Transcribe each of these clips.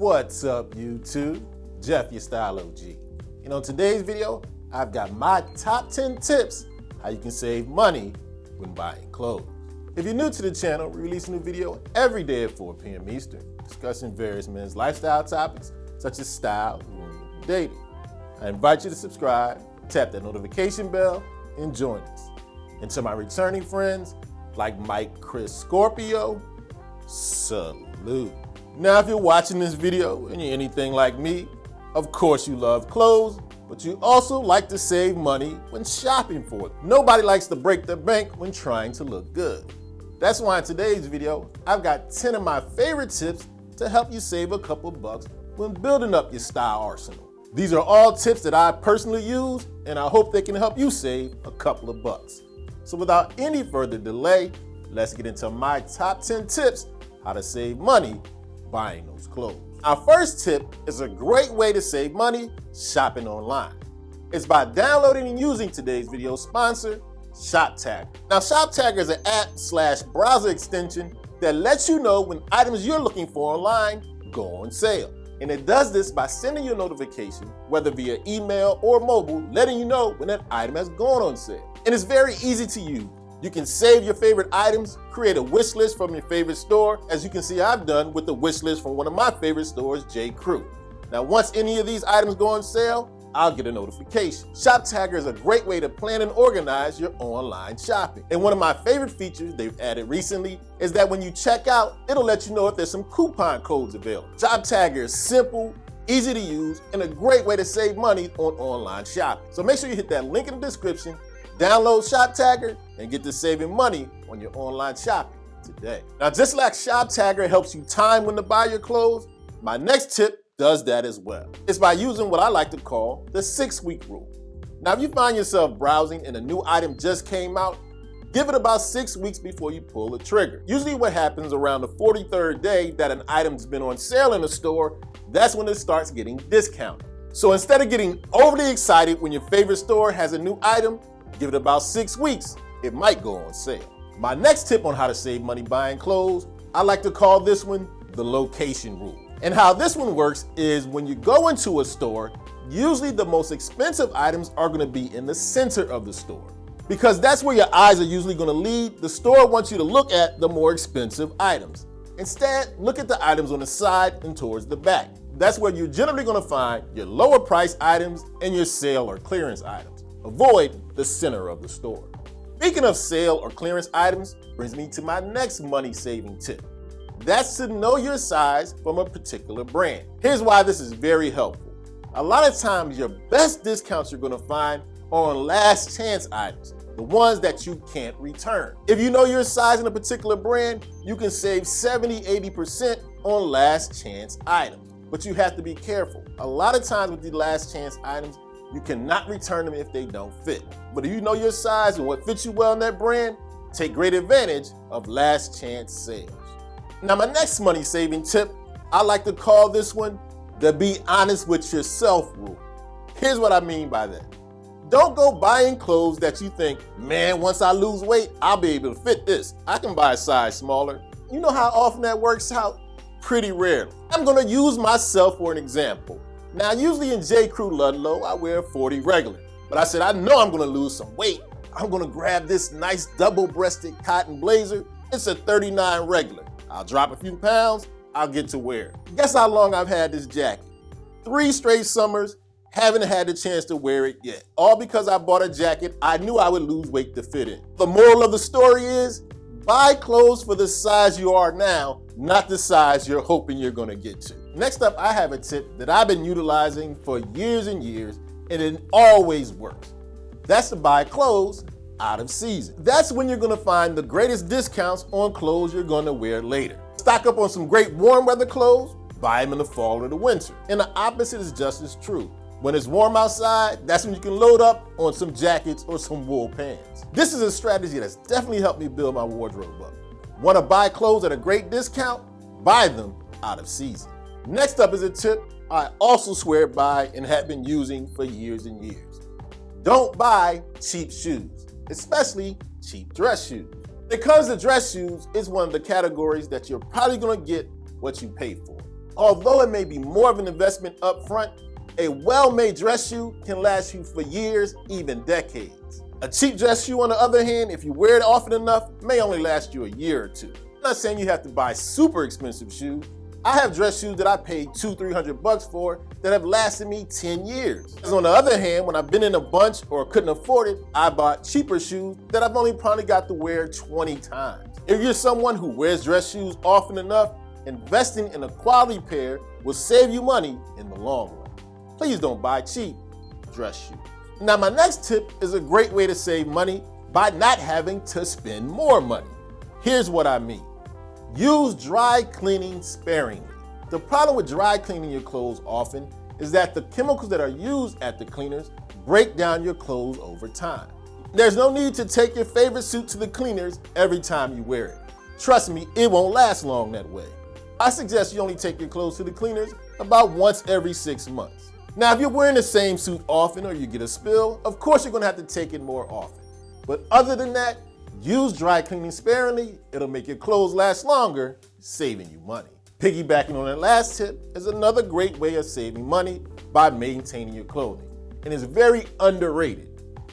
What's up, YouTube? Jeff, your Style O.G. In today's video, I've got my top 10 tips how you can save money when buying clothes. If you're new to the channel, we release a new video every day at 4 p.m. Eastern, discussing various men's lifestyle topics such as style, grooming, and dating. I invite you to subscribe, tap that notification bell, and join us. And to my returning friends, like Mike, Chris, Scorpio, salute. Now, if you're watching this video and you're anything like me, of course you love clothes, but you also like to save money when shopping for them. Nobody likes to break the bank when trying to look good. That's why in today's video, I've got 10 of my favorite tips to help you save a couple bucks when building up your style arsenal. These are all tips that I personally use, and I hope they can help you save a couple of bucks. So without any further delay, let's get into my top 10 tips how to save money buying those clothes. Our first tip is a great way to save money shopping online. It's by downloading and using today's video sponsor, ShopTagger. Now, ShopTagger is an app/browser extension that lets you know when items you're looking for online go on sale. And it does this by sending you a notification, whether via email or mobile, letting you know when that item has gone on sale. And it's very easy to use. You can save your favorite items, create a wish list from your favorite store, as you can see I've done with the wish list from one of my favorite stores, J. Crew. Now, once any of these items go on sale, I'll get a notification. ShopTagger is a great way to plan and organize your online shopping. And one of my favorite features they've added recently is that when you check out, it'll let you know if there's some coupon codes available. ShopTagger is simple, easy to use, and a great way to save money on online shopping. So make sure you hit that link in the description, download ShopTagger, and get to saving money on your online shopping today. Now, just like ShopTagger helps you time when to buy your clothes, my next tip does that as well. It's by using what I like to call the 6-week rule. Now, if you find yourself browsing and a new item just came out, give it about 6 weeks before you pull the trigger. Usually what happens around the 43rd day that an item's been on sale in the store, that's when it starts getting discounted. So instead of getting overly excited when your favorite store has a new item, give it about 6 weeks, it might go on sale. My next tip on how to save money buying clothes, I like to call this one the location rule. And how this one works is when you go into a store, usually the most expensive items are gonna be in the center of the store. Because that's where your eyes are usually gonna lead, the store wants you to look at the more expensive items. Instead, look at the items on the side and towards the back. That's where you're generally gonna find your lower price items and your sale or clearance items. Avoid the center of the store. Speaking of sale or clearance items, brings me to my next money saving tip. That's to know your size from a particular brand. Here's why this is very helpful. A lot of times your best discounts you're gonna find are on last chance items, the ones that you can't return. If you know your size in a particular brand, you can save 70-80% on last chance items. But you have to be careful. A lot of times with the last chance items, you cannot return them if they don't fit. But if you know your size and what fits you well in that brand, take great advantage of last chance sales. Now, my next money saving tip, I like to call this one the be honest with yourself rule. Here's what I mean by that. Don't go buying clothes that you think, man, once I lose weight, I'll be able to fit this. I can buy a size smaller. You know how often that works out? Pretty rarely. I'm gonna use myself for an example. Now, usually in J. Crew Ludlow, I wear a 40 regular, but I said, I know I'm gonna lose some weight. I'm gonna grab this nice double-breasted cotton blazer. It's a 39 regular. I'll drop a few pounds, I'll get to wear it. Guess how long I've had this jacket? 3 straight summers, haven't had the chance to wear it yet. All because I bought a jacket I knew I would lose weight to fit in. The moral of the story is, buy clothes for the size you are now, not the size you're hoping you're gonna get to. Next up, I have a tip that I've been utilizing for years and years, and it always works. That's to buy clothes out of season. That's when you're gonna find the greatest discounts on clothes you're gonna wear later. Stock up on some great warm weather clothes, buy them in the fall or the winter. And the opposite is just as true. When it's warm outside, that's when you can load up on some jackets or some wool pants. This is a strategy that's definitely helped me build my wardrobe up. Want to buy clothes at a great discount? Buy them out of season. Next up is a tip I also swear by and have been using for years and years. Don't buy cheap shoes, especially cheap dress shoes. When it comes to dress shoes, it's one of the categories that you're probably gonna get what you pay for. Although it may be more of an investment up front, a well-made dress shoe can last you for years, even decades. A cheap dress shoe, on the other hand, if you wear it often enough, may only last you a year or two. I'm not saying you have to buy super expensive shoes. I have dress shoes that I paid $200-300 for that have lasted me 10 years. On the other hand, when I've been in a bunch or couldn't afford it, I bought cheaper shoes that I've only probably got to wear 20 times. If you're someone who wears dress shoes often enough, investing in a quality pair will save you money in the long run. Please don't buy cheap dress shoes. Now, my next tip is a great way to save money by not having to spend more money. Here's what I mean. Use dry cleaning sparingly. The problem with dry cleaning your clothes often is that the chemicals that are used at the cleaners break down your clothes over time. There's no need to take your favorite suit to the cleaners every time you wear it. Trust me, it won't last long that way. I suggest you only take your clothes to the cleaners about once every 6 months. Now, if you're wearing the same suit often or you get a spill, of course you're gonna have to take it more often. But other than that, use dry cleaning sparingly. It'll make your clothes last longer, saving you money. Piggybacking on that last tip is another great way of saving money by maintaining your clothing. And it's very underrated.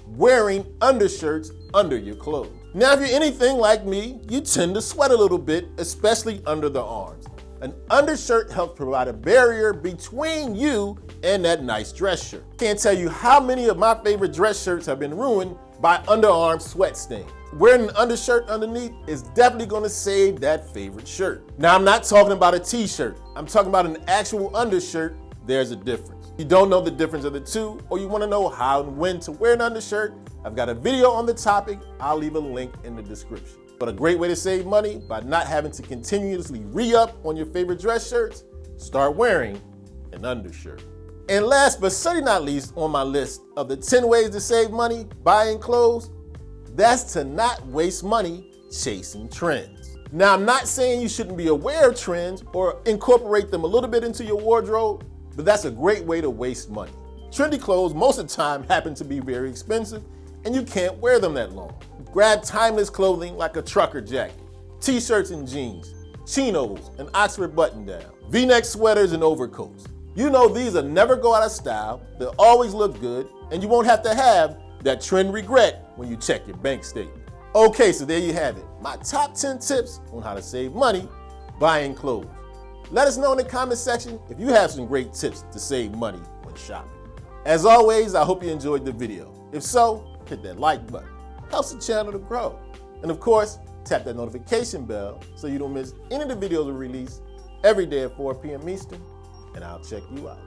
Wearing undershirts under your clothes. Now, if you're anything like me, you tend to sweat a little bit, especially under the arms. An undershirt helps provide a barrier between you and that nice dress shirt. Can't tell you how many of my favorite dress shirts have been ruined by underarm sweat stains. Wearing an undershirt underneath is definitely gonna save that favorite shirt. Now, I'm not talking about a t-shirt. I'm talking about an actual undershirt. There's a difference. If you don't know the difference of the two, or you wanna know how and when to wear an undershirt, I've got a video on the topic. I'll leave a link in the description. But a great way to save money by not having to continuously re-up on your favorite dress shirts, start wearing an undershirt. And last but certainly not least on my list of the 10 ways to save money buying clothes, that's to not waste money chasing trends. Now, I'm not saying you shouldn't be aware of trends or incorporate them a little bit into your wardrobe, but that's a great way to waste money. Trendy clothes most of the time happen to be very expensive and you can't wear them that long. Grab timeless clothing like a trucker jacket, t-shirts and jeans, chinos, an Oxford button-down, V-neck sweaters and overcoats. You know these will never go out of style, they'll always look good, and you won't have to have that trend regret when you check your bank statement. Okay, so there you have it, my top 10 tips on how to save money buying clothes. Let us know in the comment section if you have some great tips to save money when shopping. As always, I hope you enjoyed the video. If so, hit that like button. Helps the channel to grow. And of course, tap that notification bell so you don't miss any of the videos we release every day at 4 p.m. Eastern, and I'll check you out.